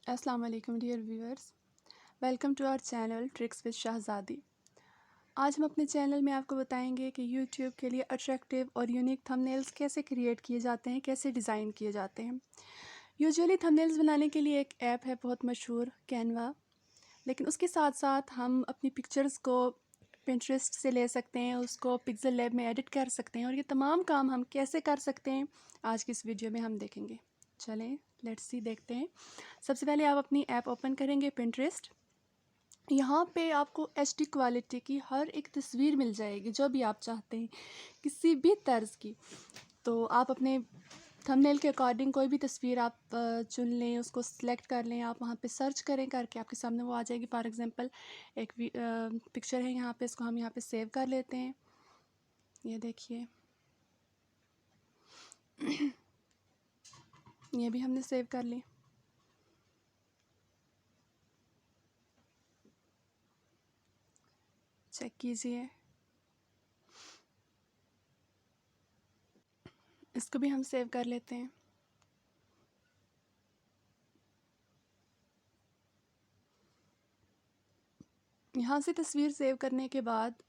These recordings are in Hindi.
अस्सलाम वालेकुम dear viewers, welcome to our channel tricks with Shahzadi. आज हम अपने चैनल में आपको बताएंगे कि यूट्यूब के लिए अट्रैक्टिव और यूनिक थंबनेल्स कैसे क्रिएट किए जाते हैं, कैसे डिज़ाइन किए जाते हैं। यूजुअली थंबनेल्स बनाने के लिए एक ऐप है बहुत मशहूर, कैनवा, लेकिन उसके साथ साथ हम अपनी पिक्चर्स को पिंटरेस्ट से ले सकते हैं, उसको पिक्सेल लैब में एडिट कर सकते हैं और ये तमाम काम हम कैसे कर सकते हैं आज की इस वीडियो में हम देखेंगे। चलें लेट्स सी, देखते हैं। सबसे पहले आप अपनी ऐप ओपन करेंगे पिंटरेस्ट। यहाँ पे आपको एचडी क्वालिटी की हर एक तस्वीर मिल जाएगी जो भी आप चाहते हैं, किसी भी तर्ज की। तो आप अपने थंबनेल के अकॉर्डिंग कोई भी तस्वीर आप चुन लें, उसको सिलेक्ट कर लें, आप वहाँ पे सर्च करें, करके आपके सामने वो आ जाएगी। फॉर एग्जांपल एक पिक्चर है यहाँ पे, इसको हम यहाँ पे सेव कर लेते हैं। ये देखिए ये भी हमने सेव कर ली। चेक कीजिए, इसको भी हम सेव कर लेते हैं। यहाँ से तस्वीर सेव करने के बाद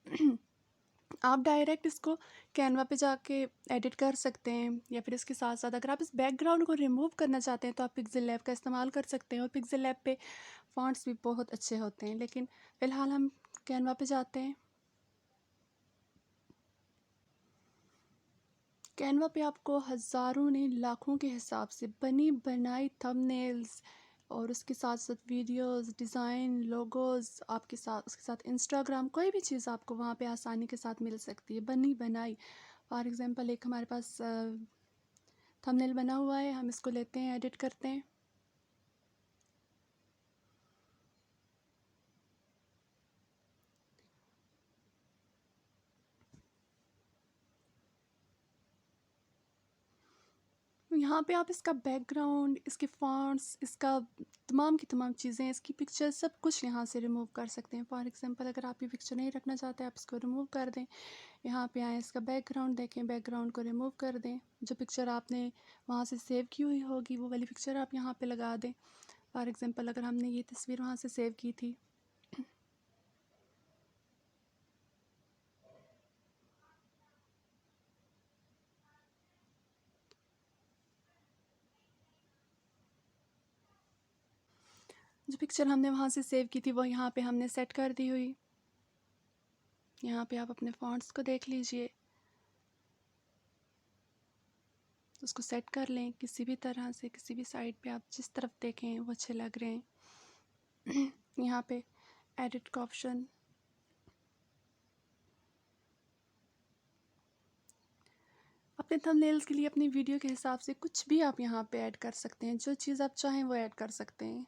आप डायरेक्ट इसको कैनवा पे जाके एडिट कर सकते हैं, या फिर इसके साथ साथ अगर आप इस बैकग्राउंड को रिमूव करना चाहते हैं तो आप पिक्सेल लैब का इस्तेमाल कर सकते हैं। और पिक्सेल लैब पे फॉन्ट्स भी बहुत अच्छे होते हैं, लेकिन फ़िलहाल हम कैनवा पे जाते हैं। कैनवा पे आपको हज़ारों नहीं लाखों के हिसाब से बनी बनाई थंबनेल्स और उसके साथ साथ वीडियोस, डिज़ाइन, लोगोज़ आपके साथ, उसके साथ इंस्टाग्राम, कोई भी चीज़ आपको वहाँ पे आसानी के साथ मिल सकती है बनी बनाई। फॉर एग्ज़ाम्पल एक हमारे पास थंबनेल बना हुआ है, हम इसको लेते हैं, एडिट करते हैं। यहाँ पे आप इसका बैकग्राउंड, इसके फ़ॉन्ट्स, इसका तमाम की तमाम चीज़ें, इसकी पिक्चर, सब कुछ यहाँ से रिमूव कर सकते हैं। फॉर एग्ज़ाम्पल अगर आप ये पिक्चर नहीं रखना चाहते, आप इसको रिमूव कर दें। यहाँ पे आएँ, इसका बैकग्राउंड देखें, बैकग्राउंड को रिमूव कर दें। जो पिक्चर आपने वहाँ से सेव की हुई होगी वो वाली पिक्चर आप यहाँ पे लगा दें। फॉर एग्ज़ाम्पल अगर हमने ये तस्वीर वहाँ से सेव की थी, जो पिक्चर हमने वहाँ से सेव की थी वो यहाँ पे हमने सेट कर दी हुई। यहाँ पे आप अपने फ़ॉन्ट्स को देख लीजिए, उसको सेट कर लें किसी भी तरह से, किसी भी साइड पे आप जिस तरफ देखें वो अच्छे लग रहे हैं। यहाँ पे एडिट का ऑप्शन, अपने थंबनेल्स के लिए अपनी वीडियो के हिसाब से कुछ भी आप यहाँ पे ऐड कर सकते हैं, जो चीज़ आप चाहें वो ऐड कर सकते हैं।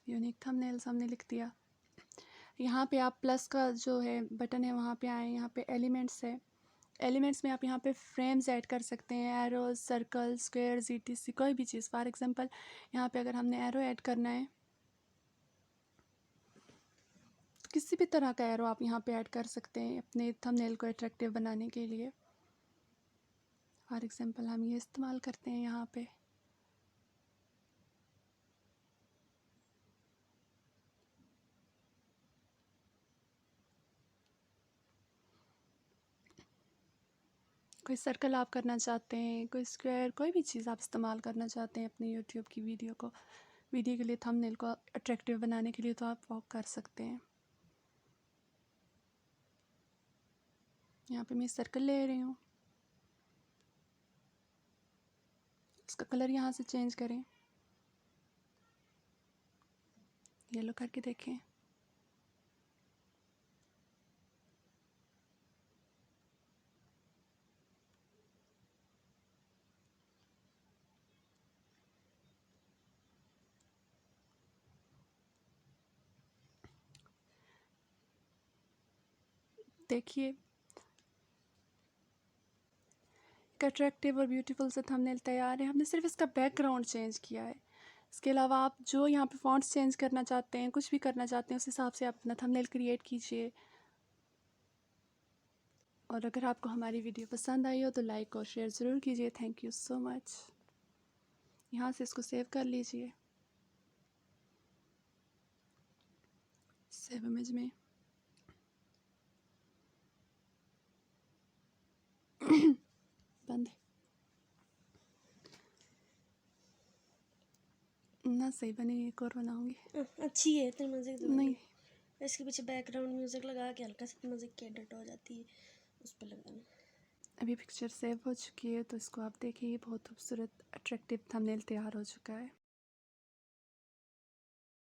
यूनिक थंबनेल्स हमने लिख दिया। यहाँ पे आप प्लस का जो है बटन है वहाँ पे आएँ, यहाँ पे एलिमेंट्स है। एलिमेंट्स में आप यहाँ पे फ्रेम्स ऐड कर सकते हैं, एरोज, सर्कल, स्क्वायर्स, ईटीसी, कोई भी चीज़। फॉर एग्जांपल यहाँ पे अगर हमने एरो ऐड करना है तो किसी भी तरह का एरो आप यहाँ पे ऐड कर सकते हैं अपने थंबनेल को अट्रैक्टिव बनाने के लिए। फॉर एग्जांपल हम ये इस्तेमाल करते हैं यहाँ पे। कोई सर्कल आप करना चाहते हैं, कोई स्क्वायर, कोई भी चीज़ आप इस्तेमाल करना चाहते हैं अपनी यूट्यूब की वीडियो के लिए, थंबनेल को अट्रैक्टिव बनाने के लिए, तो आप वो कर सकते हैं। यहाँ पे मैं सर्कल ले रही हूँ, इसका कलर यहाँ से चेंज करें, येलो करके देखें। देखिए एक अट्रैक्टिव और ब्यूटीफुल सा थंबनेल तैयार है। हमने सिर्फ इसका बैकग्राउंड चेंज किया है। इसके अलावा आप जो यहाँ पे फॉन्ट्स चेंज करना चाहते हैं, कुछ भी करना चाहते हैं, उस हिसाब से आप अपना थंबनेल क्रिएट कीजिए। और अगर आपको हमारी वीडियो पसंद आई हो तो लाइक और शेयर ज़रूर कीजिए। Thank you so much. यहाँ से इसको सेव कर लीजिए, सेव इमेज में। बंद ना, सही बनी, एक और बनाऊंगी। अच्छी है, इतनी मजे की नहीं, इसके पीछे बैकग्राउंड म्यूजिक लगा के हल्का सा मजे की एडिट हो जाती है, उस पर लगाना। अभी पिक्चर सेव हो चुकी है तो इसको आप देखिए, बहुत खूबसूरत अट्रैक्टिव थंबनेल तैयार हो चुका है।